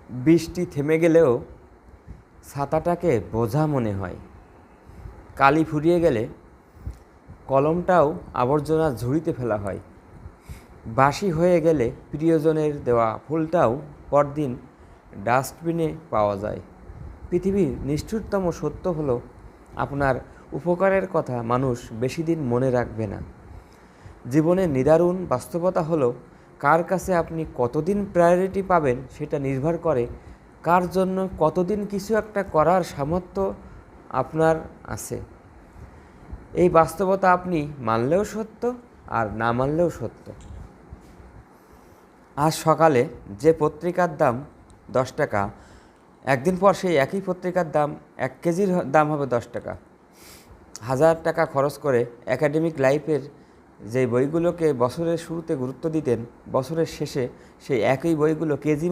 বৃষ্টি থেমে গেলেও ছাতাটাকে বোঝা মনে হয়। কালি ফুরিয়ে গেলে কলমটাও আবর্জনার ঝুড়িতে ফেলা হয়। বাসি হয়ে গেলে প্রিয়জনের দেওয়া ফুলটাও পরদিন ডাস্টবিনে পাওয়া যায়। পৃথিবীর নিষ্ঠুরতম সত্য হলো, আপনার উপকারের কথা মানুষ বেশি দিন মনে রাখবে না। জীবনের নিদারুণ বাস্তবতা হলো, কার কাছে আপনি কতদিন প্রায়োরিটি পাবেন সেটা নির্ভর করে কার জন্য কতদিন কিছু একটা করার সামর্থ্য আপনার আছে। এই বাস্তবতা আপনি মানলেও সত্য আর না মানলেও সত্য। আজ সকালে যে পত্রিকার দাম 10 টাকা, একদিন পর সেই একই পত্রিকার দাম 1 কেজির দাম হবে 10 টাকা। 1000 টাকা খরচ করে একাডেমিক লাইফের যে বইগুলোকে বছরের শুরুতে গুরুত্ব দিতেন, বছরের শেষে সেই একই বইগুলো কেজি